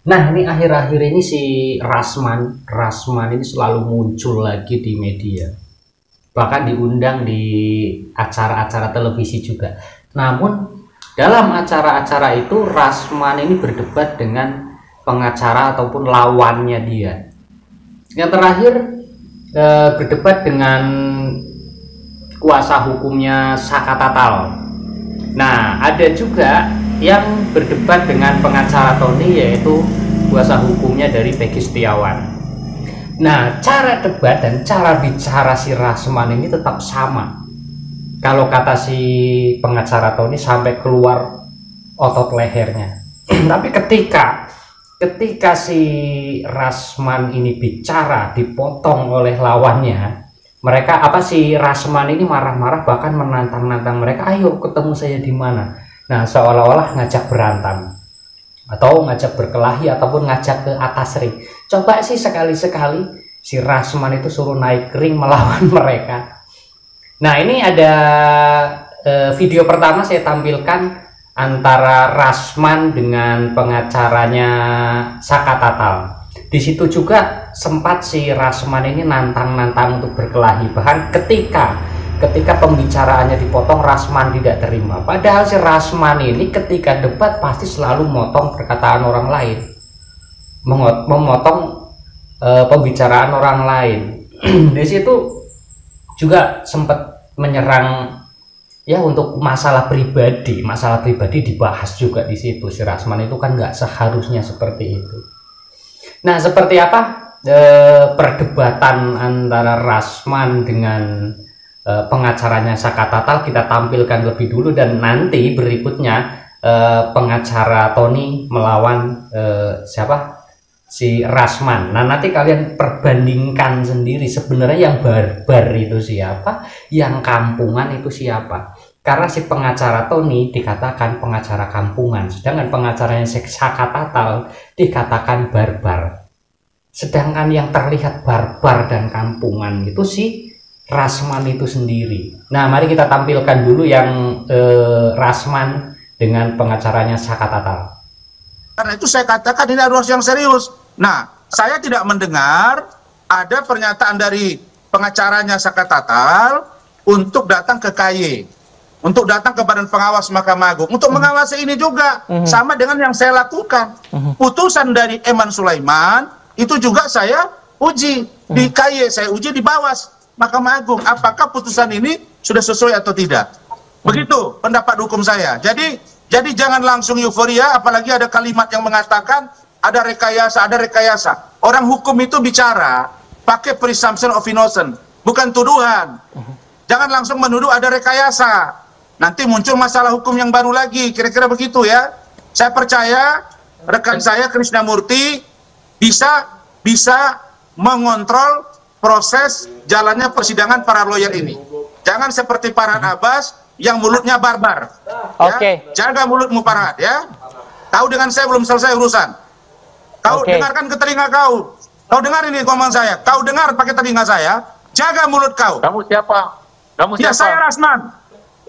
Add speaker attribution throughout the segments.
Speaker 1: Nah, ini akhir-akhir ini si Rasman ini selalu muncul lagi di media. Bahkan diundang di acara-acara televisi juga. Namun, dalam acara-acara itu Rasman ini berdebat dengan pengacara ataupun lawannya dia. Yang terakhir berdebat dengan kuasa hukumnya Saka Tatal. Nah, ada juga yang berdebat dengan pengacara Tony, yaitu kuasa hukumnya dari Peggy Setiawan. Nah, cara debat dan cara bicara si Rasman ini tetap sama. Kalau kata si pengacara Tony sampai keluar otot lehernya. Tapi ketika si Rasman ini bicara dipotong oleh lawannya, mereka si Rasman ini marah-marah, bahkan menantang-nantang mereka, ayo ketemu saya di mana. Nah, seolah-olah ngajak berantem atau ngajak berkelahi ataupun ngajak ke atas ring. Coba sih sekali-sekali si Rasman itu suruh naik ring melawan mereka. Nah, ini ada video pertama saya tampilkan antara Rasman dengan pengacaranya Saka Tatal. Di situ juga sempat si Rasman ini nantang-nantang untuk berkelahi. Bahkan ketika pembicaraannya dipotong, Rasman tidak terima. Padahal si Rasman ini ketika debat pasti selalu memotong perkataan orang lain, memotong pembicaraan orang lain. Di situ juga sempat menyerang ya untuk masalah pribadi dibahas juga di situ. Si Rasman itu kan nggak seharusnya seperti itu. Nah, seperti apa perdebatan antara Rasman dengan pengacaranya Saka Tatal kita tampilkan lebih dulu, dan nanti berikutnya pengacara Tony melawan si Rasman. Nah, nanti kalian perbandingkan sendiri sebenarnya yang barbar itu siapa, yang kampungan itu siapa. Karena si pengacara Tony dikatakan pengacara kampungan, sedangkan pengacaranya Saka Tatal dikatakan barbar. Sedangkan yang terlihat barbar dan kampungan itu si Rasman itu sendiri. Nah, mari kita tampilkan dulu yang Rasman dengan pengacaranya Saka Tatal.
Speaker 2: Karena itu saya katakan ini harus yang serius. Nah, saya tidak mendengar ada pernyataan dari pengacaranya Saka Tatal untuk datang ke KY, untuk datang ke Badan Pengawas Mahkamah Agung, untuk mengawasi ini juga, sama dengan yang saya lakukan. Putusan dari Eman Sulaiman, itu juga saya uji di KY, saya uji di Bawas Mahkamah Agung, apakah putusan ini sudah sesuai atau tidak. Begitu pendapat hukum saya. Jadi jangan langsung euforia, apalagi ada kalimat yang mengatakan ada rekayasa. Orang hukum itu bicara pakai presumption of innocence, bukan tuduhan. Jangan langsung menuduh ada rekayasa. Nanti muncul masalah hukum yang baru lagi, kira-kira begitu ya. Saya percaya rekan saya Krisnamurti bisa mengontrol proses jalannya persidangan para lawyer ini. Jangan seperti Farhad Abbas yang mulutnya barbar.
Speaker 3: Oke.
Speaker 2: Ya? Jaga mulutmu Farhad ya. Kau dengan saya belum selesai urusan. Kau dengarkan ke telinga kau. Kau dengar ini ngomong saya. Kau dengar pakai telinga saya. Jaga mulut kau.
Speaker 4: Kamu siapa? Kamu siapa?
Speaker 2: Ya, saya Rasman.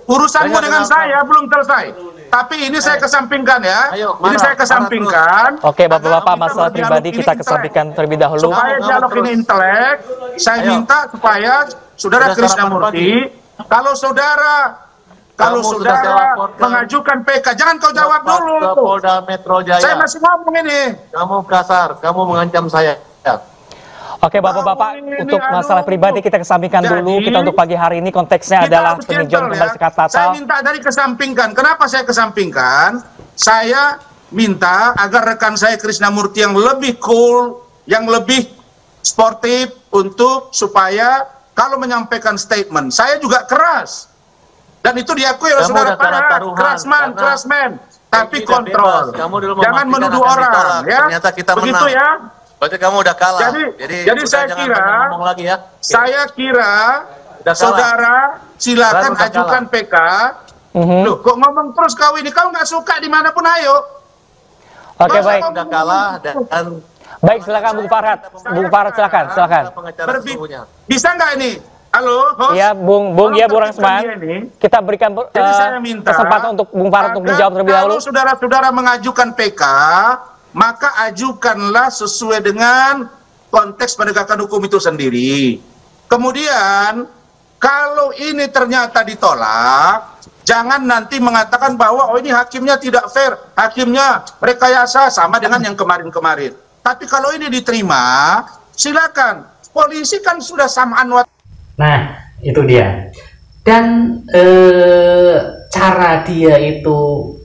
Speaker 2: Urusanmu dengan saya belum selesai. Tapi ini saya kesampingkan ya.
Speaker 4: Ayo,
Speaker 2: ini saya kesampingkan.
Speaker 3: Oke, Bapak-bapak, masalah pribadi kita kesampingkan terlebih dahulu.
Speaker 2: Supaya dialog ini intelek, saya minta supaya Saudara Krisnamurti, kalau saudara mengajukan PK, jangan kau jawab dulu.
Speaker 4: Polda Metro Jaya.
Speaker 2: Saya masih ngomong ini.
Speaker 4: Kamu kasar, kamu mengancam saya.
Speaker 3: Oke, Bapak-bapak, untuk masalah pribadi kita kesampingkan dulu. Kita untuk pagi hari ini konteksnya adalah peninjauan kembali Saka Tatal.
Speaker 2: Saya minta dari kesampingkan. Kenapa saya kesampingkan? Saya minta agar rekan saya Krisnamurti yang lebih cool, yang lebih sportif, untuk supaya kalau menyampaikan statement, saya juga keras. Dan itu diakui oleh saudara Farhad, keras-man. Tapi kontrol. Jangan menuduh orang, ya.
Speaker 4: Ternyata kita
Speaker 2: begitu
Speaker 4: menang.
Speaker 2: Ya.
Speaker 4: Berarti kamu udah kalah.
Speaker 2: Jadi saya kira, saudara silakan ajukan PK. Loh, kok ngomong terus kau ini? Kau nggak suka dimanapun, ayo.
Speaker 3: Oke, baik.
Speaker 4: Udah kalah dan
Speaker 3: baik, silakan Bung Farhad. Bung Farhad, silakan.
Speaker 2: Bisa nggak ini? Halo, host?
Speaker 3: Ya, Bung Rasman. Kita berikan
Speaker 2: Jadi saya minta
Speaker 3: kesempatan untuk Bung Farhad untuk menjawab terlebih dahulu.
Speaker 2: Kalau saudara-saudara mengajukan PK, maka ajukanlah sesuai dengan konteks penegakan hukum itu sendiri. Kemudian, kalau ini ternyata ditolak, jangan nanti mengatakan bahwa oh ini hakimnya tidak fair, hakimnya rekayasa, sama dengan yang kemarin-kemarin. Tapi kalau ini diterima, silakan. Polisi kan sudah samaan.
Speaker 1: Nah, itu dia. Dan cara dia itu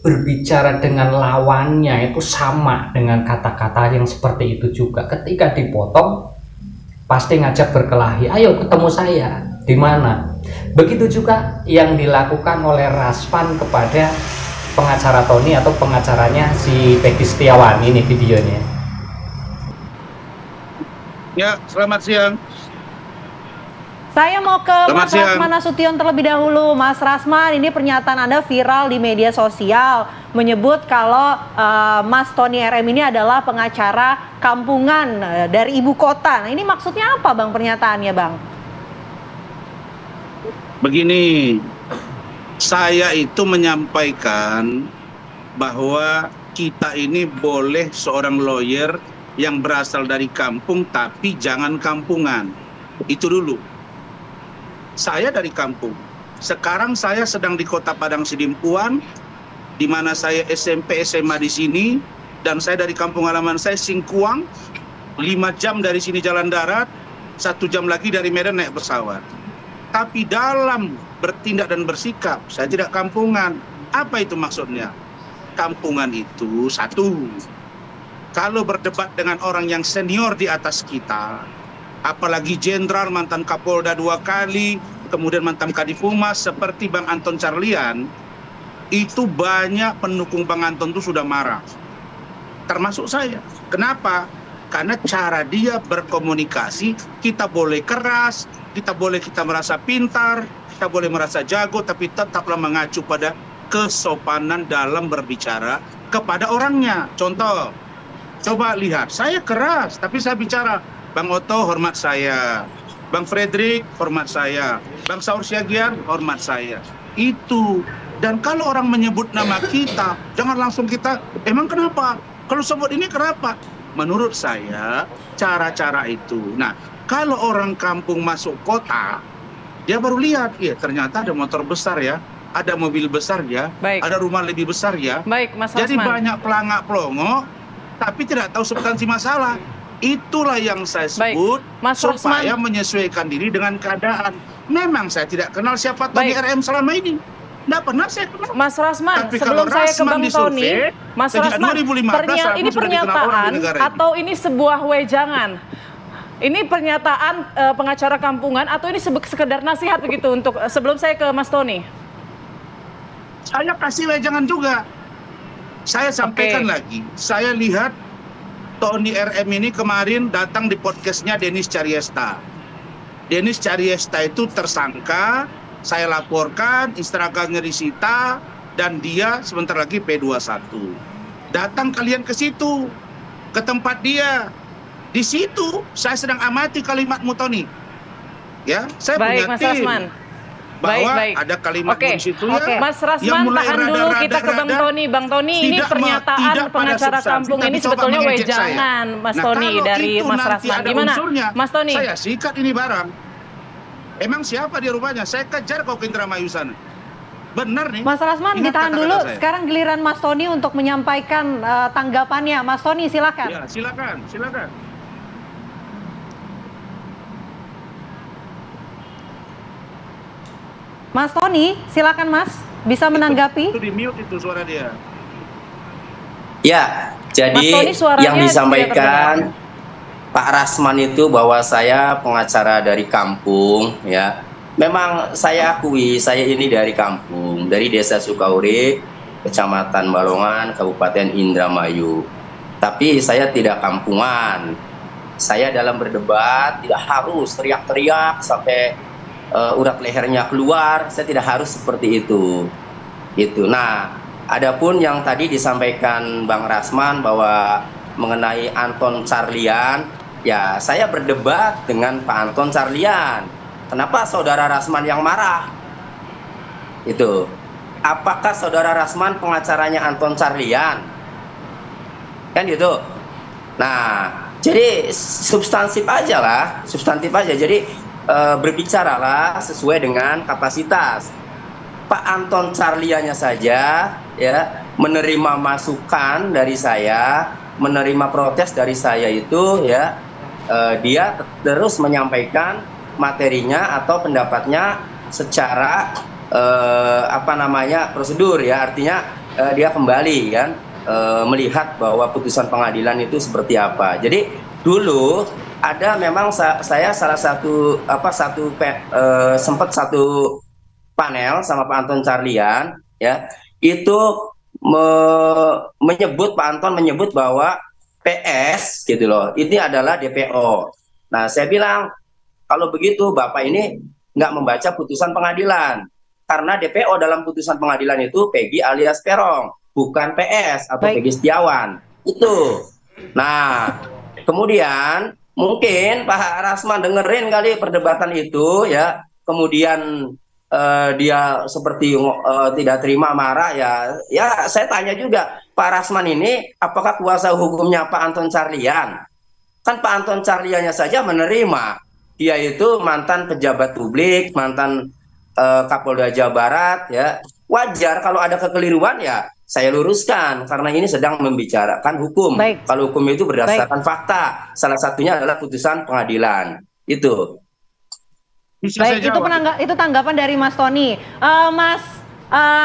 Speaker 1: berbicara dengan lawannya itu sama dengan kata-kata yang seperti itu juga. Ketika dipotong, pasti ngajak berkelahi, ayo ketemu saya, di mana? Begitu juga yang dilakukan oleh Rasman kepada pengacara Tony atau pengacaranya si Peggy Setiawan. Ini videonya.
Speaker 2: Ya, selamat siang.
Speaker 5: Saya mau ke Mas Rasman Nasution terlebih dahulu. Mas Rasman, ini pernyataan Anda viral di media sosial menyebut kalau Mas Tony RM ini adalah pengacara kampungan dari ibu kota. Nah, ini maksudnya apa Bang pernyataannya Bang?
Speaker 2: Begini, saya itu menyampaikan bahwa kita ini boleh seorang lawyer yang berasal dari kampung tapi jangan kampungan. Itu dulu. Saya dari kampung. Sekarang saya sedang di Kota Padang Sidimpuan, di mana saya SMP SMA di sini, dan saya dari kampung halaman saya Singkuang, 5 jam dari sini jalan darat, 1 jam lagi dari Medan naik pesawat. Tapi dalam bertindak dan bersikap, saya tidak kampungan. Apa itu maksudnya? Kampungan itu satu, kalau berdebat dengan orang yang senior di atas kita, apalagi jenderal, mantan Kapolda 2 kali, kemudian mantan Kadifumas seperti Bang Anton Carlian, itu banyak pendukung Bang Anton itu sudah marah. Termasuk saya. Kenapa? Karena cara dia berkomunikasi, kita boleh keras, kita merasa pintar, kita boleh merasa jago, tapi tetaplah mengacu pada kesopanan dalam berbicara kepada orangnya. Contoh, coba lihat, saya keras, tapi saya bicara, Bang Otto hormat saya, Bang Frederick hormat saya, Bang Saur Siagian hormat saya. Itu. Dan kalau orang menyebut nama kita, jangan langsung kita, emang kenapa? Kalau sebut ini kenapa? Menurut saya, cara-cara itu. Nah, kalau orang kampung masuk kota, dia baru lihat, ya ternyata ada motor besar ya, ada mobil besar ya, ada rumah lebih besar ya.
Speaker 5: Baik, Mas
Speaker 2: Jadi
Speaker 5: Rasman.
Speaker 2: banyak pelangak-pelongo, tapi tidak tahu substansi masalah. Itulah yang saya sebut
Speaker 5: Mas
Speaker 2: supaya
Speaker 5: Rasman
Speaker 2: menyesuaikan diri dengan keadaan. Memang saya tidak kenal siapa Tony RM selama ini. Tidak pernah saya kenal.
Speaker 5: Mas Rasman,
Speaker 2: Tapi
Speaker 5: sebelum
Speaker 2: kalau
Speaker 5: saya ke
Speaker 2: Rasman
Speaker 5: Bang
Speaker 2: disurvei,
Speaker 5: Tony, Mas
Speaker 2: sejak
Speaker 5: Rasman,
Speaker 2: 2015
Speaker 5: ini
Speaker 2: sudah dikenal orang di
Speaker 5: pernyataan
Speaker 2: negara ini.
Speaker 5: atau ini sebuah wejangan? Ini pernyataan pengacara kampungan atau ini sekedar nasihat begitu untuk sebelum saya ke Mas Tony?
Speaker 2: Saya kasih wejangan juga. Saya sampaikan lagi. Saya lihat Tony RM ini kemarin datang di podcastnya Denis Cariesta. Denis Cariesta itu tersangka, saya laporkan, Instagramnya disita, dan dia sebentar lagi P21. Datang kalian ke situ, ke tempat dia. Di situ saya sedang amati kalimatmu Tony. Ya, saya
Speaker 5: Baik,
Speaker 2: punya
Speaker 5: Mas
Speaker 2: tim.
Speaker 5: Rasman.
Speaker 2: Bahwa
Speaker 5: Baik.
Speaker 2: ada kalimat di situ ya.
Speaker 5: Mas Rasman, tahan dulu kita ke Bang Tony. Bang Tony, ini pernyataan pengacara kampung ini sebetulnya wejangan Mas Tony dari Mas Rasman. Gimana Mas Tony?
Speaker 2: Saya sikat ini barang. Emang siapa dia rupanya? Saya kejar kau ke Indramayu sana. Benar nih.
Speaker 5: Mas Rasman,
Speaker 2: Ingat
Speaker 5: ditahan
Speaker 2: kata-kata
Speaker 5: dulu.
Speaker 2: saya.
Speaker 5: Sekarang giliran Mas Tony untuk menyampaikan tanggapannya. Mas Tony, silakan.
Speaker 2: Ya, silakan.
Speaker 5: Mas Tony, silakan Mas, bisa menanggapi.
Speaker 2: Itu di mute itu suara dia.
Speaker 6: Ya, jadi
Speaker 5: Mas Tony, suaranya
Speaker 6: yang disampaikan Pak Rasman itu bahwa saya pengacara dari kampung, ya. Memang saya akui saya ini dari kampung, dari Desa Sukaurip, Kecamatan Balongan, Kabupaten Indramayu. Tapi saya tidak kampungan. Saya dalam berdebat tidak harus teriak-teriak sampai urat lehernya keluar. Saya tidak harus seperti itu. Gitu. Nah, adapun yang tadi disampaikan Bang Rasman bahwa mengenai Anton Carlian, ya saya berdebat dengan Pak Anton Carlian. Kenapa saudara Rasman yang marah? Itu. Apakah saudara Rasman pengacaranya Anton Carlian? kan gitu. Nah, jadi substantif aja lah, substantif aja. Jadi berbicaralah sesuai dengan kapasitas. Pak Anton Carlianya saja ya menerima masukan dari saya, menerima protes dari saya itu ya, dia terus menyampaikan materinya atau pendapatnya secara apa namanya prosedur ya, artinya dia kembali kan melihat bahwa putusan pengadilan itu seperti apa. Jadi dulu ada memang saya salah satu sempat satu panel sama Pak Anton Carlian ya, itu menyebut, Pak Anton menyebut bahwa PS gitu loh, ini adalah DPO. Nah, saya bilang kalau begitu Bapak ini nggak membaca putusan pengadilan, karena DPO dalam putusan pengadilan itu Peggy alias Peron, bukan PS atau Peggy Setiawan itu. Nah, kemudian mungkin Pak Rasman dengerin kali perdebatan itu ya, kemudian dia seperti tidak terima, marah ya saya tanya juga, Pak Rasman ini apakah kuasa hukumnya Pak Anton Carlian? Kan Pak Anton Carliannya saja menerima, dia itu mantan pejabat publik, mantan Kapolda Jawa Barat ya, wajar kalau ada kekeliruan ya saya luruskan, karena ini sedang membicarakan hukum. Kalau hukum itu berdasarkan fakta, salah satunya adalah putusan pengadilan itu.
Speaker 5: Baik, itu tanggapan dari Mas Tony. Mas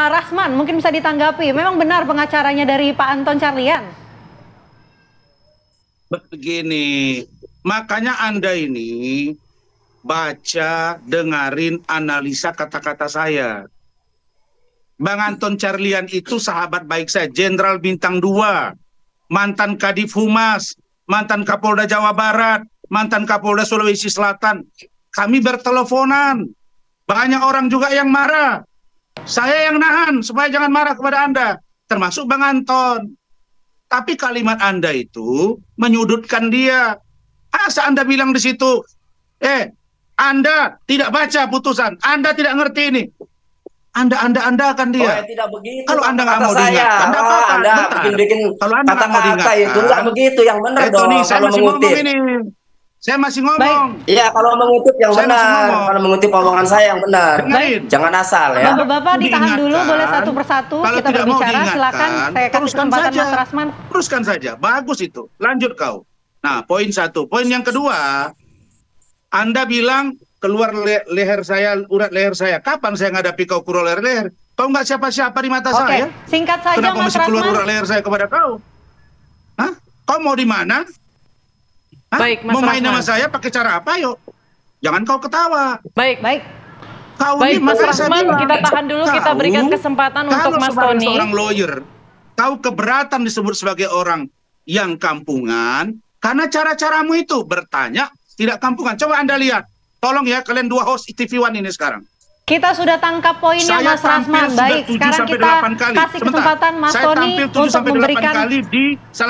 Speaker 5: Rasman, mungkin bisa ditanggapi. Memang benar pengacaranya dari Pak Anton Carlian?
Speaker 2: Begini, makanya Anda ini baca, dengarin, analisa kata-kata saya. Bang Anton Carlian itu sahabat baik saya, Jenderal Bintang 2, mantan Kadif Humas, mantan Kapolda Jawa Barat, mantan Kapolda Sulawesi Selatan. Kami berteleponan, banyak orang juga yang marah. Saya yang nahan supaya jangan marah kepada Anda, termasuk Bang Anton. Tapi kalimat Anda itu menyudutkan dia. Asa Anda bilang di situ, Anda tidak baca putusan, Anda tidak ngerti ini. Anda akan dia.
Speaker 6: Tidak begitu.
Speaker 2: Kalau Anda nggak mau diingatkan,
Speaker 6: Anda bikin
Speaker 2: kalau Anda nggak mau diingatkan,
Speaker 6: itu nggak begitu, yang benar dong.
Speaker 2: Saya masih ngomong ini. Saya masih ngomong.
Speaker 6: Iya, kalau mengutip yang benar. Kalau mengutip omongan saya yang benar. Jangan asal ya.
Speaker 5: Bapak-bapak ditahan dulu, boleh satu persatu kita berbicara. Silakan, saya kasih kesempatan Mas Rasman.
Speaker 2: Teruskan saja, bagus itu. Lanjut kau. Nah, poin satu. Poin yang kedua, Anda bilang keluar leher saya, urat leher saya. Kapan saya ngadapi kau keluar leher? Kau nggak siapa-siapa di mata saya.
Speaker 5: Singkat saja,
Speaker 2: kenapa
Speaker 5: Mas
Speaker 2: mesti keluar urat leher saya kepada kau? Hah? Kau mau di mana?
Speaker 7: Baik, Mas
Speaker 2: mau main
Speaker 7: Rasman.
Speaker 2: sama saya pakai cara apa, yuk? Jangan kau ketawa.
Speaker 7: Baik.
Speaker 2: Kau
Speaker 7: Baik,
Speaker 2: ini
Speaker 7: Mas Rasman, kita tahan dulu, kita berikan kesempatan untuk Mas Tony.
Speaker 2: Seorang lawyer, kau keberatan disebut sebagai orang yang kampungan karena cara-caramu itu bertanya tidak kampungan. Coba Anda lihat. Tolong ya kalian dua host TV One ini sekarang.
Speaker 5: Kita sudah tangkap poinnya, Mas Rasman. Baik, sekarang kita kasih kesempatan Mas Tony untuk memberikan.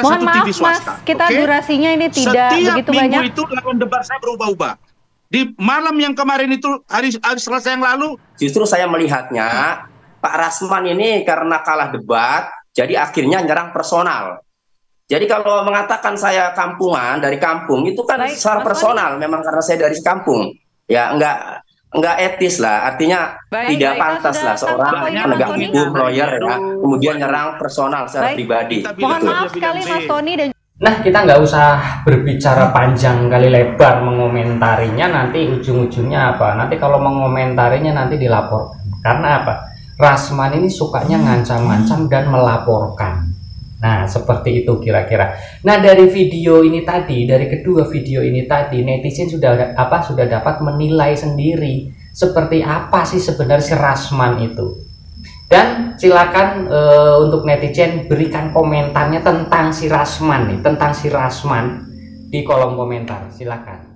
Speaker 5: Mohon maaf, Mas, kita durasinya ini tidak begitu banyak.
Speaker 2: Setiap minggu itu lawan debat saya berubah-ubah. Di malam yang kemarin itu, hari Selasa yang lalu,
Speaker 6: justru saya melihatnya Pak Rasman ini karena kalah debat, jadi akhirnya nyerang personal. Jadi kalau mengatakan saya kampungan, dari kampung, itu kan secara personal, memang karena saya dari kampung. Ya, enggak etis lah, artinya tidak pantas lah seorang penegak hukum, lawyer ya, kemudian nyerang personal secara pribadi.
Speaker 5: Mohon maaf sekali Mas Tony dan
Speaker 1: Nah, kita nggak usah berbicara panjang kali lebar mengomentarinya, nanti ujung-ujungnya apa? Nanti kalau mengomentarinya nanti dilaporkan. Karena apa? Rasman ini sukanya ngancam-ngancam dan melaporkan. Nah, seperti itu kira-kira. Nah, dari video ini tadi, dari kedua video ini tadi, netizen sudah dapat menilai sendiri seperti apa sih sebenarnya si Rasman itu. Dan silakan untuk netizen berikan komentarnya tentang si Rasman nih, tentang si Rasman di kolom komentar. Silakan.